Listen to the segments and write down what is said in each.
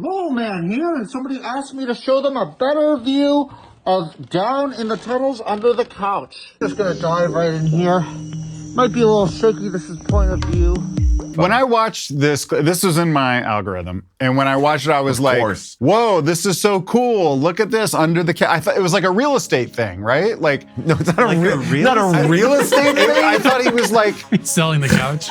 Mole man here, and somebody asked me to show them a better view of down in the tunnels under the couch. Just gonna dive right in here. Might be a little shaky, this is point of view. When I watched this was in my algorithm, and when I watched it, I was like, whoa, this is so cool. Look at this under the couch. I thought it was like a real estate thing, right? Like, no, it's not like a real estate thing. I thought he was like selling the couch.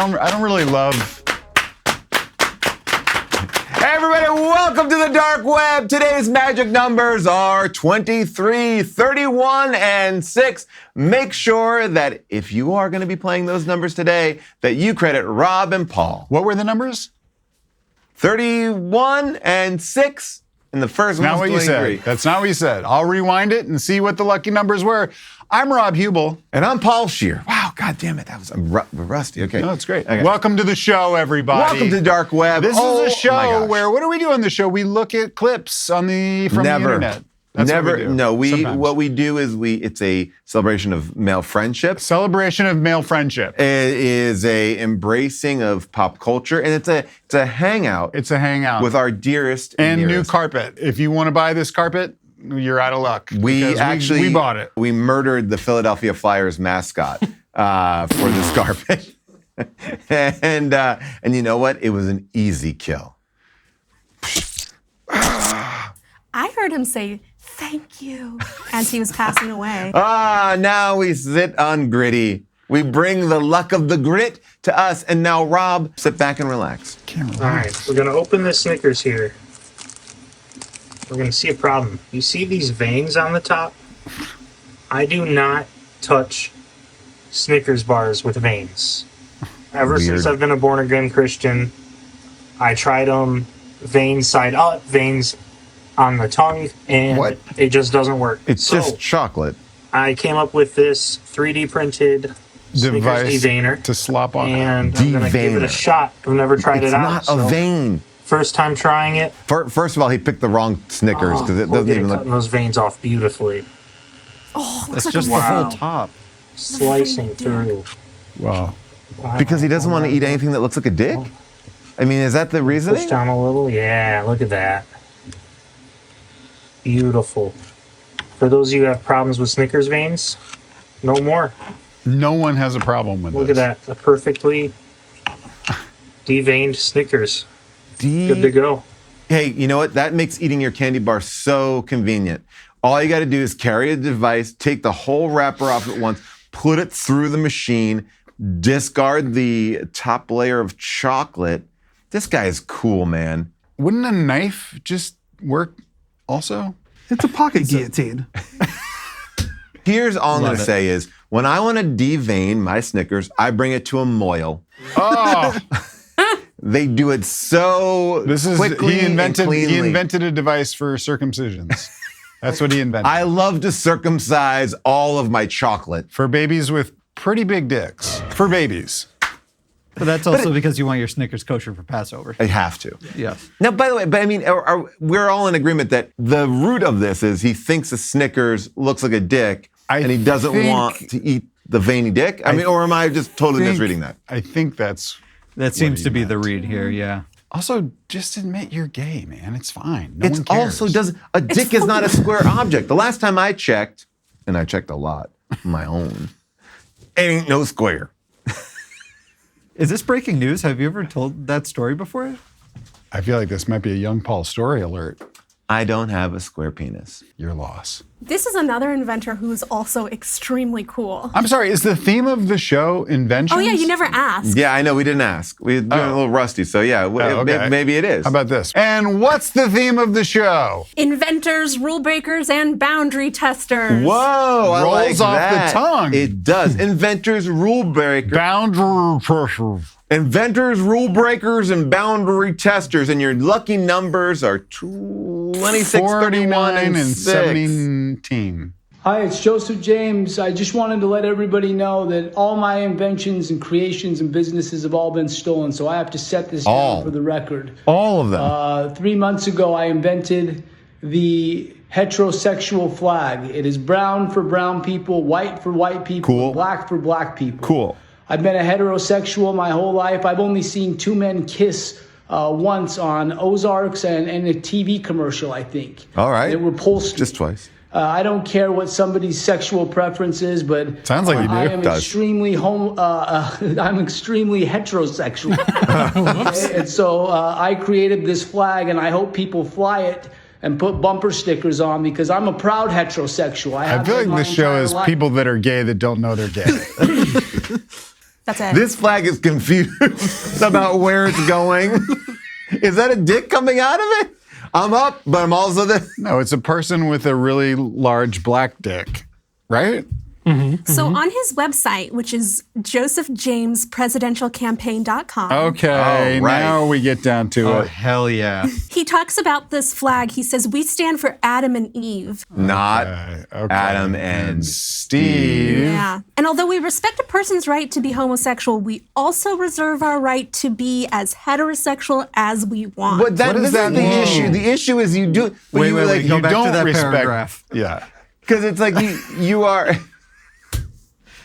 I don't really love. Hey everybody, welcome to the dark web. Today's magic numbers are 23, 31, and 6. Make sure that if you are going to be playing those numbers today, that you credit Rob and Paul. What were the numbers? 31 and 6. And the first one. Not what you said. That's not what you said. I'll rewind it and see what the lucky numbers were. I'm Rob Huebel. And I'm Paul Scheer. Wow, God damn it. That was rusty. Okay. No, it's great. Okay. Welcome to the show, everybody. Welcome to the dark web. This is a show where, what do we do on the show? We look at clips from the internet. That's Never. What we do. No, Sometimes. what we do is it's a celebration of male friendship. Celebration of male friendship. It is a embracing of pop culture, and it's a hangout. It's a hangout with our dearest and nearest. New carpet. If you want to buy this carpet, you're out of luck. We bought it. We murdered the Philadelphia Flyers mascot for this carpet, and you know what? It was an easy kill. I heard him say thank you as he was passing away. Now we sit on gritty. We bring the luck of the grit to us. And now, Rob, sit back and relax. All right, we're going to open the Snickers here. We're going to see a problem. You see these veins on the top? I do not touch Snickers bars with veins. Ever since I've been a born-again Christian, I tried them, veins side up, veins on the tongue, and it just doesn't work. It's just chocolate. I came up with this 3D printed Snickers deveiner to slop on, and I'm gonna give it a shot. I've never tried it out. It's not a vein. First time trying it. First of all, he picked the wrong Snickers because it doesn't even look. Cutting those veins off beautifully. Oh, that's like just the whole top. Slicing through. Wow. Because he doesn't want to eat anything that looks like a dick. I mean, is that the reasoning? Push down a little. Yeah, look at that. Beautiful. For those of you who have problems with Snickers veins, no more. No one has a problem with Look at that. A perfectly deveined Snickers. Good to go. Hey, you know what? That makes eating your candy bar so convenient. All you got to do is carry a device, take the whole wrapper off at once, put it through the machine, discard the top layer of chocolate. This guy is cool, man. Wouldn't a knife just work also? It's a pocket guillotine. Here's all I'm going to say is, when I want to devein my Snickers, I bring it to a moil. Oh! They do it so quickly he invented and cleanly. He invented a device for circumcisions. That's what he invented. I love to circumcise all of my chocolate. For babies with pretty big dicks. For babies. But that's also because you want your Snickers kosher for Passover. I have to. Yes. Now, by the way, I mean, we're all in agreement that the root of this is he thinks a Snickers looks like a dick, and he doesn't want to eat the veiny dick. I mean, or am I just totally misreading that? I think that seems to be the read here, yeah. Also, just admit you're gay, man. It's fine. No one cares. A dick is not a square object. The last time I checked, and I checked a lot, my own, ain't no square. Is this breaking news? Have you ever told that story before? I feel like this might be a young Paul story alert. I don't have a square penis. Your loss. This is another inventor who's also extremely cool. I'm sorry, is the theme of the show inventions? Oh yeah, you never asked. Yeah, I know, we didn't ask. We're doing a little rusty, so yeah, maybe it is. How about this? And what's the theme of the show? Inventors, rule breakers, and boundary testers. Whoa, I like Rolls off that. the tongue. It does. Inventors, rule breakers. Boundary testers. Inventors, rule breakers, and boundary testers. And your lucky numbers are 26, 31, and 6. 17. Hi, it's Joseph James. I just wanted to let everybody know that all my inventions and creations and businesses have all been stolen, so I have to set this down for the record. All of them. 3 months ago, I invented the heterosexual flag. It is brown for brown people, white for white people, Cool. black for black people. Cool. I've been a heterosexual my whole life. I've only seen two men kiss once on Ozarks and a TV commercial, I think. All right. They were Repulsed. Just twice. I don't care what somebody's sexual preference is, but Sounds like you do. I am Does. extremely I'm extremely heterosexual, and so I created this flag, and I hope people fly it and put bumper stickers on because I'm a proud heterosexual. I feel like this show is people that are gay that don't know they're gay. That's it. This flag is confused about where it's going. Is that a dick coming out of it? I'm up, but I'm also this. No, it's a person with a really large black dick, right? So on his website, which is josephjamespresidentialcampaign.com, Okay, Oh, right. now we get down to Oh, it. hell yeah. he talks about this flag. He says, we stand for Adam and Eve. Not Okay. Adam and Steve. Yeah. And although we respect a person's right to be homosexual, we also reserve our right to be as heterosexual as we want. But that What does isn't that the mean? issue. The issue is you do. But Wait, you wait, like wait, go you back to don't that respect. paragraph. Yeah. because it's like you are.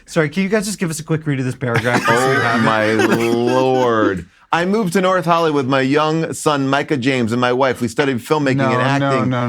Sorry, can you guys just give us a quick read of this paragraph? Oh my lord. I moved to North Hollywood with my young son, Micah James, and my wife. We studied filmmaking and acting. No.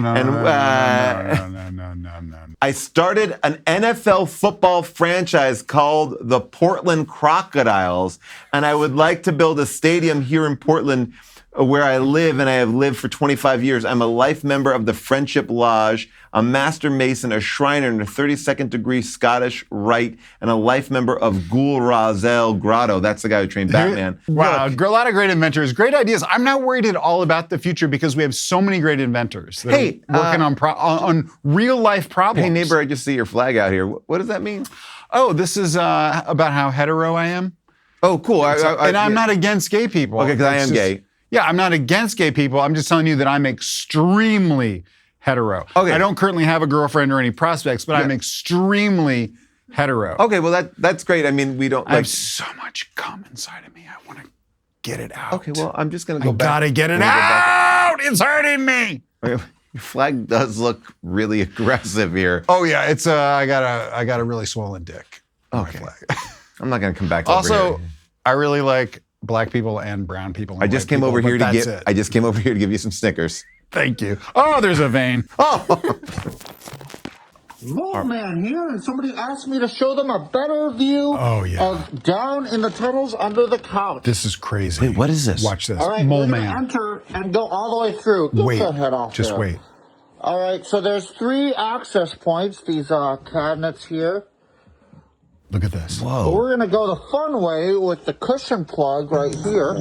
I started an NFL football franchise called the Portland Crocodiles, and I would like to build a stadium here in Portland where I live, and I have lived for 25 years. I'm a life member of the Friendship Lodge, a master mason, a shriner in the 32nd degree Scottish Rite, and a life member of Ghul Razel Grotto. That's the guy who trained Batman. Wow, a lot of great inventors, great ideas. I'm not worried at all about the future because we have so many great inventors that Hey, are working on real life problems. Hey, neighbor, I just see your flag out here. What does that mean? Oh, this is about how hetero I am. Oh, cool. And I'm not against gay people. Okay, because I It's am just- gay. Yeah, I'm not against gay people. I'm just telling you that I'm extremely hetero. Okay. I don't currently have a girlfriend or any prospects, but I'm extremely hetero. Okay, well, that's great. I mean, we don't I have like. so much cum inside of me. I want to get it out. Okay, well, I'm just going to I go back. gotta get it I'm gonna go back. out. It's hurting me. Okay, your flag does look really aggressive here. Oh yeah, it's I got a really swollen dick. Okay. I'm not going to come back over Also, here. I really like black people and brown people. And I just white came people, over but here to that's get. it. I just came over here to give you some Snickers. Thank you. Oh, there's a vein. Mole man here, and somebody asked me to show them a better view of down in the tunnels under the couch. This is crazy. Wait, what is this? Watch this. All right, Mole we're gonna man. enter and go all the way through. Get Wait. the head off Just there. wait. All right, so there's 3 access points. These cabinets here. Look at this. But we're gonna go the fun way with the cushion plug right here.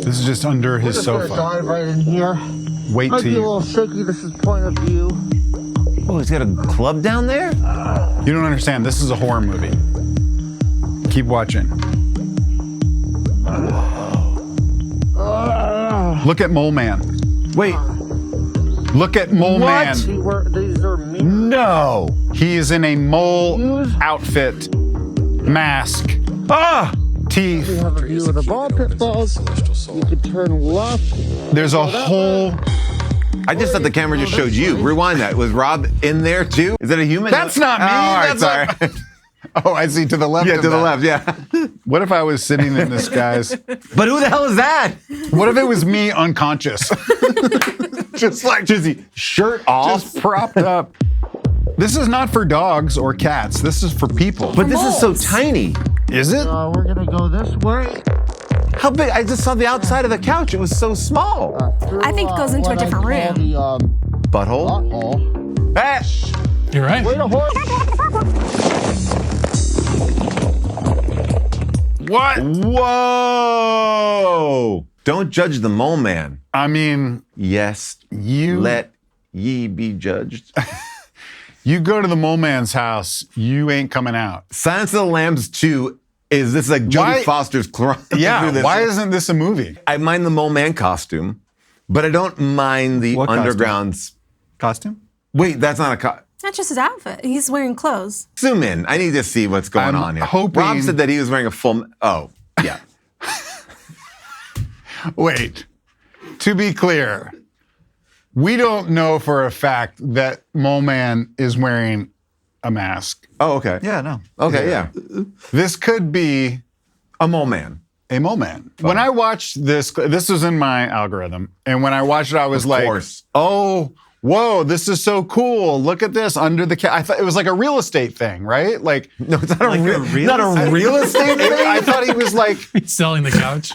This is just under his Just gonna sofa. dive right in here. Wait Might till be a you. little shaky. This is point of view. Oh, he's got a club down there? You don't understand. This is a horror movie. Keep watching. Look at Mole Man. Wait. Look at Mole Man. See where these are mirrors. No. He is in a mole Use- outfit, mask, teeth. We have a view of the ball pit balls. You can turn left. There's a whole. I just thought the camera just showed you. Rewind that. Was Rob in there too? Is that a human? That's not me. Oh, all right, That's sorry. Oh, I see. To the left. Yeah, of to the that. left. Yeah. What if I was sitting in this guy's? But who the hell is that? What if it was me unconscious? Just like Just shirt off. just propped up. This is not for dogs or cats. This is for people. But this is so moles. tiny. Is it? We're gonna go this way. How big? I just saw the outside of the couch. It was so small. I think it goes into a what I different call room. The Butthole. butthole. Hey. You're right. Wait a horse. What? Whoa! Don't judge the mole man. I mean, Yes, you let ye be judged. you go to the mole man's house, you ain't coming out. Silence of the Lambs 2 is this like Jodie Why- Foster's climb Yeah. through this. Why isn't this a movie? I mind the mole man costume, but I don't mind the What costume? undergrounds. Costume? Wait, that's not a That's just his outfit. He's wearing clothes. Zoom in. I need to see what's going I'm on here. hoping- Rob said that he was wearing a full. Oh, yeah. Wait. To be clear, We don't know for a fact that Mole Man is wearing a mask. Oh, okay. Yeah, no. Okay, yeah. This could be A mole man. a Mole Man. When I watched this was in my algorithm, and when I watched it, I was like, course. oh, whoa, this is so cool. Look at this under the I thought it was like a real estate thing, right? Like, No, it's not Like a a real not a real estate thing. I thought he was like, He's selling the couch.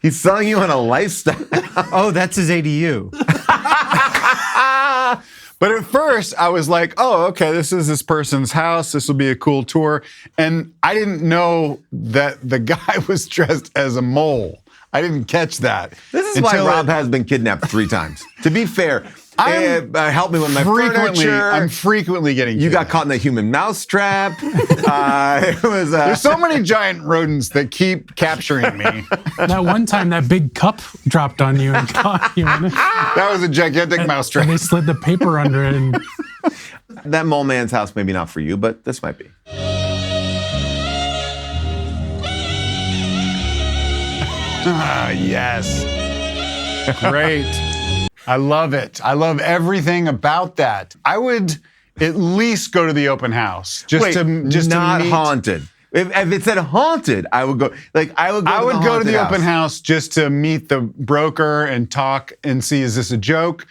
He's selling you on a lifestyle. Oh, that's his ADU. but at first I was like, oh, okay, this is this person's house. This will be a cool tour. And I didn't know that the guy was dressed as a mole. I didn't catch that. This is why Rob has been kidnapped 3 times. To be fair, help me with my furniture. I'm frequently getting You got kidnapped. caught in the human mousetrap. It was. There's so many giant rodents that keep capturing me. That one time, that big cup dropped on you and caught you in it. That was a gigantic mousetrap. And they slid the paper under it. And That mole man's house, maybe not for you, but this might be. Ah, yes. Great. I love it. I love everything about that. I would at least go to the open house just to not meet. haunted. If it said haunted, I would go. Like I would go. To the open house just to meet the broker and talk and see, is this a joke?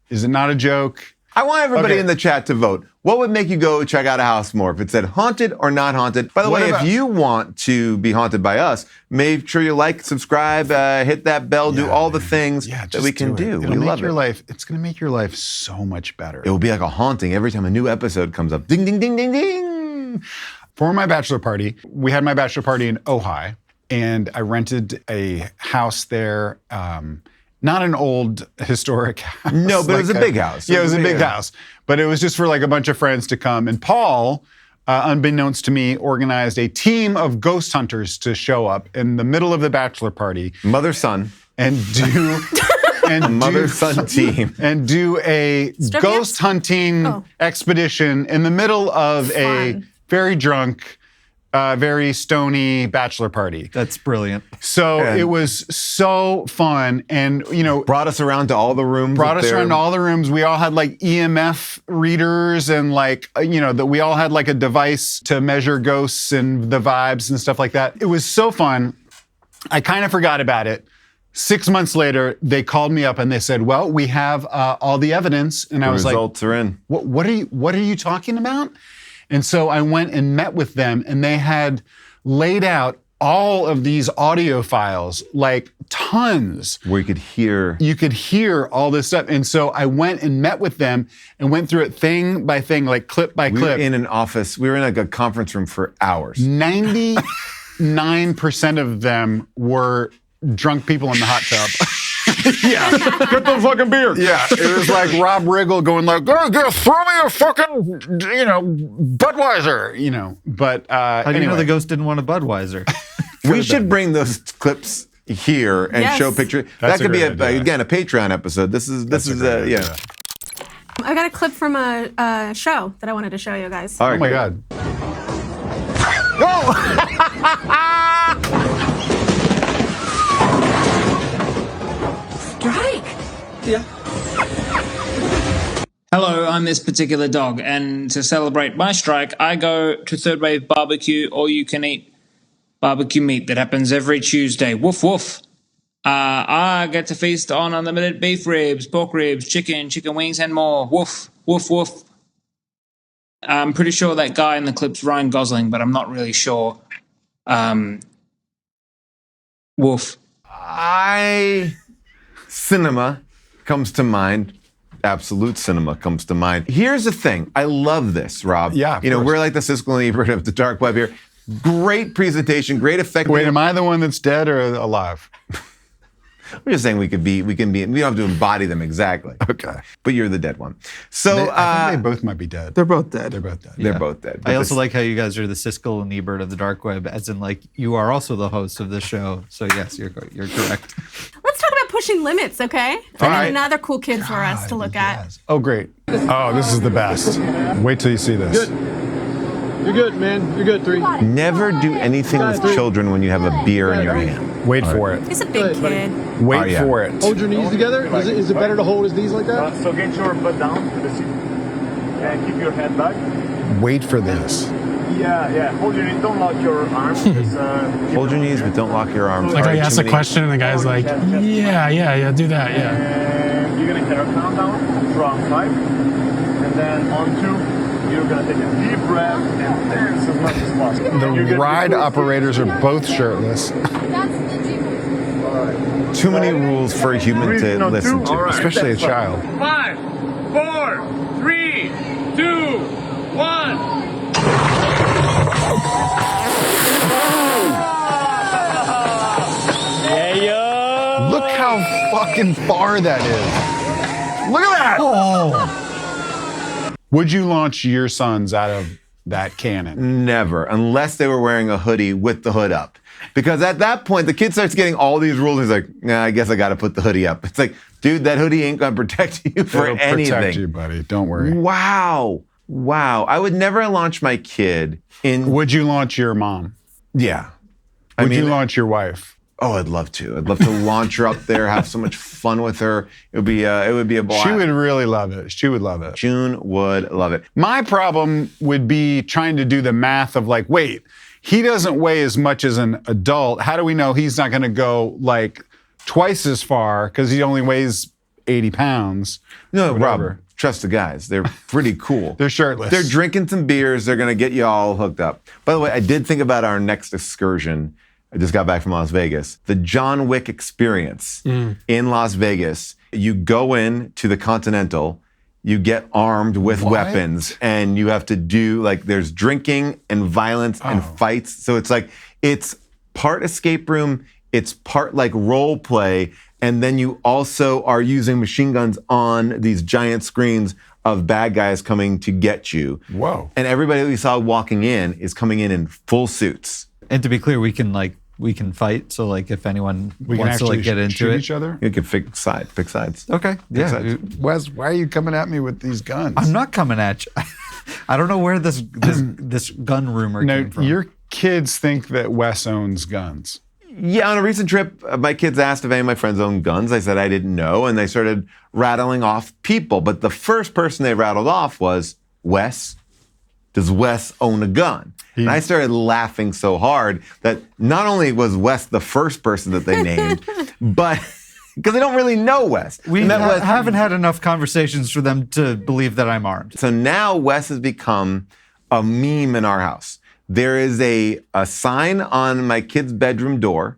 Is it not a joke? I want everybody Okay. in the chat to vote. What would make you go check out a house more? If it said haunted or not haunted? By the way, if you want to be haunted by us, make sure you like, subscribe, hit that bell, do all the things that we can do. It'll We make love your it. life. It's going to make your life so much better. It will be like a haunting every time a new episode comes up. Ding, ding, ding, ding, ding. For my bachelor party, we had my bachelor party in Ojai, and I rented a house there. Not an old historic house. No, but it was a big house. Yeah, it was a big house. But it was just for like a bunch of friends to come. And Paul, unbeknownst to me, organized a team of ghost hunters to show up in the middle of the bachelor party Mother son. and do Mother son team. and do a Strip ghost camp? hunting Oh. expedition in the middle of a Fun. very drunk, very stony bachelor party. That's brilliant. So And- it was so fun, and Brought us around to all the rooms. brought with us their- around to all the rooms. We all had like EMF readers, and like that we all had like a device to measure ghosts and the vibes and stuff like that. It was so fun. I kind of forgot about it. 6 months later, they called me up and they said, "Well, we have all the evidence," and I The was like, results are in. what are you talking about? And so I went and met with them, and they had laid out all of these audio files, like tons. Where you could hear. You could hear all this stuff. And so I went and met with them and went through it thing by thing, like clip by We were clip. in an office. We were in like a conference room for hours. 99% of them were drunk people in the hot tub. Yeah. Get the fucking beer. Yeah, it was like Rob Riggle going like, "Throw me a fucking, Budweiser," But How do you know the ghost didn't want a Budweiser? We should bring those clips here and Yes. show pictures. That's That could a be great idea. again a Patreon episode. This is yeah. I got a clip from a show that I wanted to show you guys. All right. Oh my God. Hello, I'm this particular dog, and to celebrate my strike, I go to Third Wave Barbecue, all you can eat barbecue meat that happens every Tuesday. Woof woof. I get to feast on unlimited beef ribs, pork ribs, chicken wings, and more. Woof, woof, woof. I'm pretty sure that guy in the clip's Ryan Gosling, but I'm not really sure. Woof. Cinema comes to mind. Absolute cinema comes to mind. Here's the thing. I love this, Rob. Yeah, of You know, course. we're like the Siskel and Ebert of the dark web here. Great presentation, great effect. Wait, am I the one that's dead or alive? We're just saying we can be, we don't have to embody them exactly. Okay. But you're the dead one. So I think they both might be dead. They're both dead. They're both dead. they're both dead. I also like how you guys are the Siskel and Ebert of the dark web, as in like you are also the host of the show. So yes, you're correct. Let's talk about pushing limits, okay? I got right. another cool kid for us to look at. Oh, great. Oh, this is the best. Wait till you see this. You're good, man. You're good, 3. Never do anything with children when you have a beer in your hand. Wait for it. He's a big kid. Wait for it. Hold your knees together. Is it better to hold his knees like that? So get your butt down to the seat and keep your head back. Wait for this. Yeah. Hold your knees. Don't lock your arms. Hold your knees, but don't lock your arms. Like I ask a question and the guy's like, yeah, do that, yeah. And you're gonna hit our countdown from 5, and then on 2, you're gonna take a deep breath and dance as much as possible. The ride operators are both shirtless. Too many rules for a human to listen to, especially a child. 5, 4, 3, 2, 1. Look how fucking far that is. Look at that! Oh. Would you launch your sons out of that cannon? Never, unless they were wearing a hoodie with the hood up. Because at that point, the kid starts getting all these rules. He's like, nah, I guess I got to put the hoodie up. It's like, dude, that hoodie ain't going to protect you for It'll anything. protect you, buddy. Don't worry. Wow. I would never launch my kid in... Would you launch your mom? Yeah. Would you launch your wife? Oh, I'd love to. I'd love to launch her up there, have so much fun with her. It would be a blast. She would really love it. She would love it. June would love it. My problem would be trying to do the math of like, wait, he doesn't weigh as much as an adult. How do we know he's not going to go like twice as far because he only weighs 80 pounds? No, Rob, trust the guys. They're pretty cool. They're shirtless. They're drinking some beers. They're going to get you all hooked up. By the way, I did think about our next excursion. I just got back from Las Vegas. The John Wick experience in Las Vegas. You go in to the Continental, you get armed with weapons, and you have to do, like, there's drinking and violence and fights. So it's like, it's part escape room, it's part like role play, and then you also are using machine guns on these giant screens of bad guys coming to get you. Whoa. And everybody that we saw walking in is coming in full suits. And to be clear, we can fight. So like if anyone wants to like get into shoot it, each other. You can pick sides. Okay. Yeah. Wes, why are you coming at me with these guns? I'm not coming at you. I don't know where this gun rumor came from. Your kids think that Wes owns guns. Yeah, on a recent trip, my kids asked if any of my friends owned guns. I said I didn't know, and they started rattling off people. But the first person they rattled off was Wes. Does Wes own a gun? And I started laughing so hard that not only was Wes the first person that they named, but because they don't really know Wes. We haven't had enough conversations for them to believe that I'm armed. So now Wes has become a meme in our house. There is a sign on my kid's bedroom door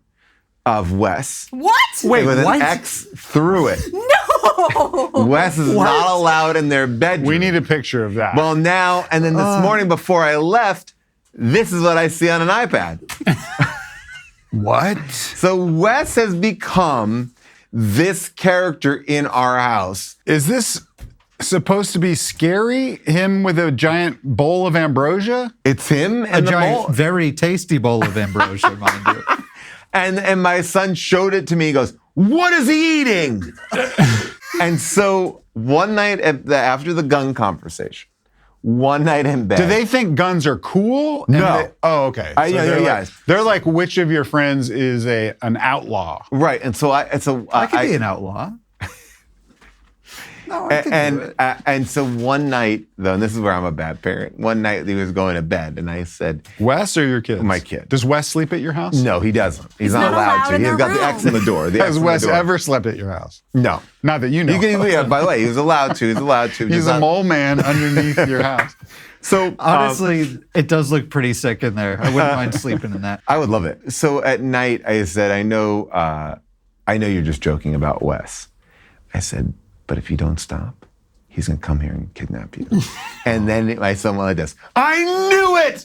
of Wes. What? Wait, with an X through it. No! Wes is not allowed in their bedroom. We need a picture of that. Well, now, and then this morning before I left, this is what I see on an iPad. What? So Wes has become this character in our house. Is this supposed to be scary? Him with a giant bowl of ambrosia? It's him and a giant, bowl. very tasty bowl of ambrosia, mind you. And my son showed it to me. He goes, "What is he eating?" And so one night after the gun conversation, one night in bed. Do they think guns are cool? No. Oh, okay. Yeah. They're like, which of your friends is an outlaw? Right. And so I could be an outlaw. No, I could do it. And so one night, though, and this is where I'm a bad parent, one night he was going to bed, and I said, Wes or your kid? My kid. Does Wes sleep at your house? No, he doesn't. He's not allowed to. He's got the X in the door. Has Wes ever slept at your house? No. Not that you know. By the way, he was allowed to. He's allowed to. He's a mole man underneath your house. So honestly, it does look pretty sick in there. I wouldn't mind sleeping in that. I would love it. So at night, I said, I know you're just joking about Wes. I said, but if you don't stop, he's going to come here and kidnap you. And then my son went like this, I knew it!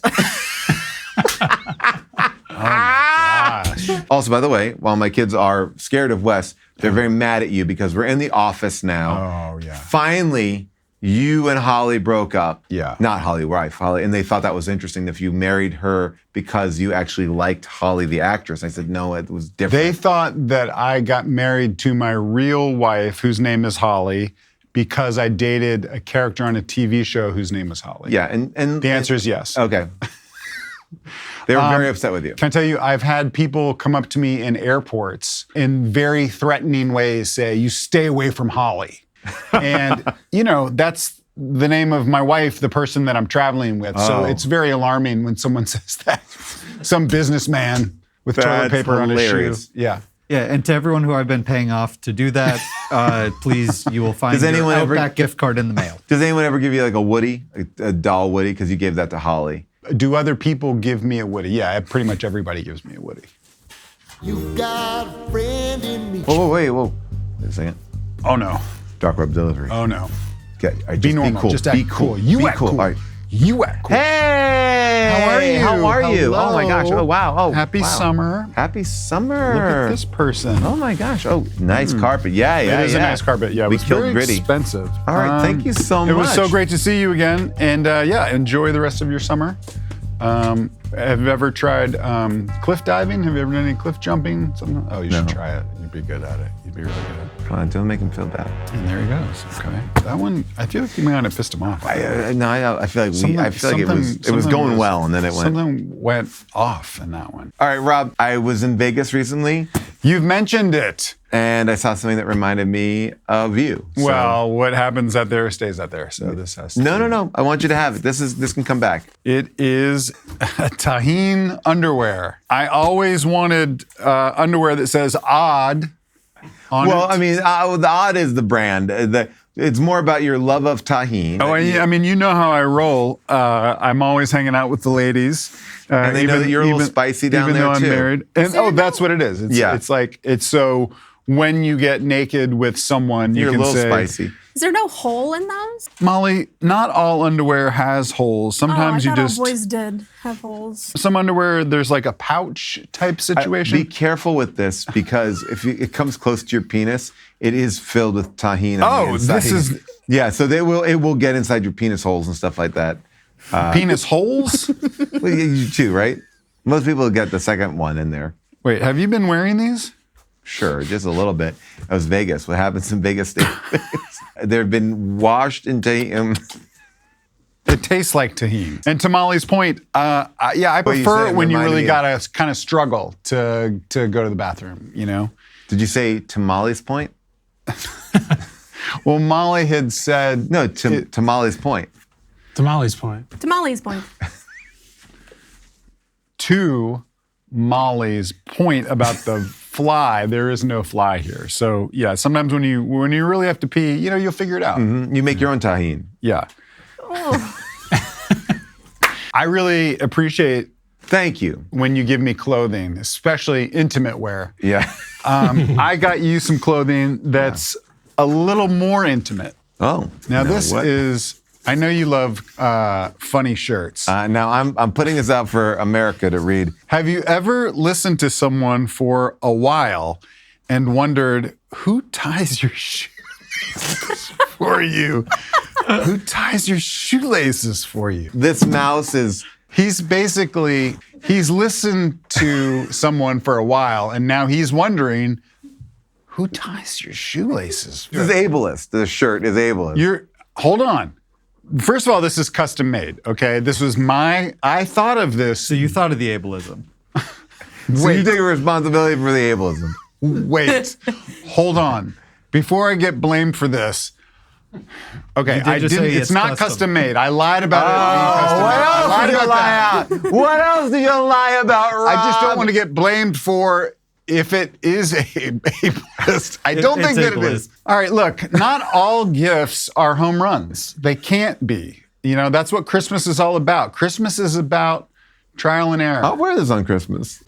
Oh my gosh. Also, by the way, while my kids are scared of Wes, they're very mad at you because we're in the office now. Oh, yeah. Finally, you and Holly broke up. Yeah. Not Holly, wife, Holly. And they thought that was interesting if you married her because you actually liked Holly, the actress. I said, no, it was different. They thought that I got married to my real wife, whose name is Holly, because I dated a character on a TV show whose name was Holly. Yeah, and the answer is yes. Okay. They were very upset with you. Can I tell you, I've had people come up to me in airports in very threatening ways say, you stay away from Holly. And, that's the name of my wife, the person that I'm traveling with. So it's very alarming when someone says that. Some businessman with toilet paper on his shoe. Yeah. Yeah, and to everyone who I've been paying off to do that, please, you will find your Outback gift card in the mail. Does anyone ever give you like a Woody, a doll Woody, because you gave that to Holly? Do other people give me a Woody? Yeah, pretty much everybody gives me a Woody. You got a friend in me. Whoa, wait a second. Oh no. Dark web delivery. Oh no. Okay, be normal. Be cool. Just act cool. You act cool. All right. You act cool. Hey! How are you? How are you? Hello. Oh my gosh. Oh wow. Oh, happy summer. Happy summer. Look at this person. Oh my gosh. Oh, nice carpet. Yeah. It is a nice carpet. Yeah, it was killed very Gritty. expensive. All right. Thank you so much. It was so great to see you again. And enjoy the rest of your summer. Have you ever tried cliff diving? Have you ever done any cliff jumping? Something? Oh, you should try it. You'd be good at it. You'd be really good at it. Come on, don't make him feel bad. And there he goes. Okay. That one, I feel like you might have pissed him off. I feel like it was going well, and then it went. Something went off in that one. All right, Rob. I was in Vegas recently. You've mentioned it. And I saw something that reminded me of you. So. Well, what happens out there stays out there. So this has to No. I want you to have it. This can come back. It is Tahine underwear. I always wanted underwear that says odd on it. I mean, the odd is the brand. It's more about your love of Tahine. Oh, I mean, you know how I roll. I'm always hanging out with the ladies. And they know that you're a little spicy down there, even though I'm married. And that's what it is. It's so when you get naked with someone, you're can a little say, spicy. Is there no hole in those? Molly, not all underwear has holes. Sometimes I thought all boys did have holes. Some underwear, there's like a pouch type situation. Be careful with this because if it comes close to your penis, it is filled with tahine. This is so it will get inside your penis holes and stuff like that. Penis holes? Well, you too, right? Most people get the second one in there. Wait, have you been wearing these? Sure, just a little bit. That was Vegas. What happens in Vegas stays Vegas. They've been washed in tahine. It tastes like tahine. And to Molly's point, I prefer it when you really gotta kind of struggle to go to the bathroom, Did you say to Molly's point? Well, Molly had said... No, to Molly's point. To Molly's point. To Molly's point. To Molly's point about the fly, there is no fly here. So yeah, sometimes when you really have to pee, you'll figure it out. Mm-hmm. You make your own tahine. Yeah. Oh. I really appreciate. Thank you. When you give me clothing, especially intimate wear. Yeah. I got you some clothing that's a little more intimate. Oh. Now this is. I know you love funny shirts. Now I'm putting this out for America to read. Have you ever listened to someone for a while and wondered who ties your shoelaces for you? Who ties your shoelaces for you? This mouse is. He's listened to someone for a while and now he's wondering who ties your shoelaces? This is ableist. The shirt is ableist. Hold on. First of all, this is custom made, okay? This was I thought of this. So you thought of the ableism. So you take responsibility for the ableism. Wait, hold on. Before I get blamed for this, okay, it's not custom made. I lied about it being custom made. What else did you lie about, Rob? I just don't want to get blamed for if it is ableist. I don't think that it is. All right, look, not all gifts are home runs. They can't be. That's what Christmas is all about. Christmas is about trial and error. I'll wear this on Christmas.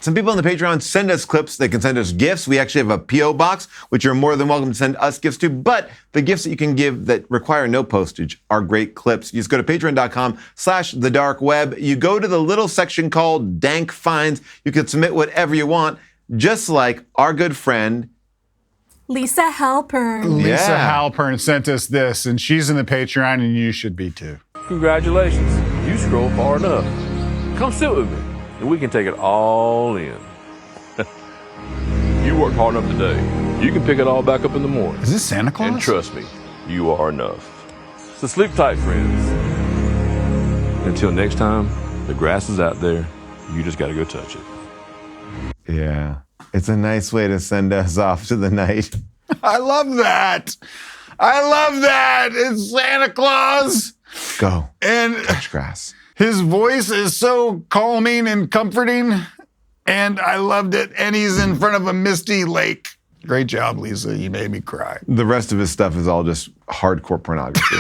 Some people on the Patreon send us clips. They can send us gifts. We actually have a P.O. box, which you're more than welcome to send us gifts to. But the gifts that you can give that require no postage are great clips. You just go to patreon.com/thedarkweb. You go to the little section called Dank Finds. You can submit whatever you want, just like our good friend, Lisa Halpern. Lisa Halpern sent us this, and she's in the Patreon, and you should be too. Congratulations. You scroll far enough. Come sit with me, and we can take it all in. You worked hard enough today. You can pick it all back up in the morning. Is this Santa Claus? And trust me, you are enough. So sleep tight, friends. Until next time, The grass is out there. You just got to go touch it. Yeah. It's a nice way to send us off to the night. I love that. I love that. It's Santa Claus. Go. And touch grass. His voice is so calming and comforting. And I loved it. And he's in front of a misty lake. Great job, Lisa. You made me cry. The rest of his stuff is all just hardcore pornography.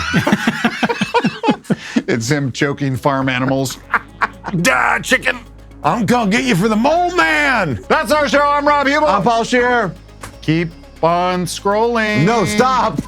It's him choking farm animals. Die, chicken. I'm gonna get you for the mole man. That's our show. I'm Rob Huebel. I'm Paul Scheer. Keep on scrolling. No, stop.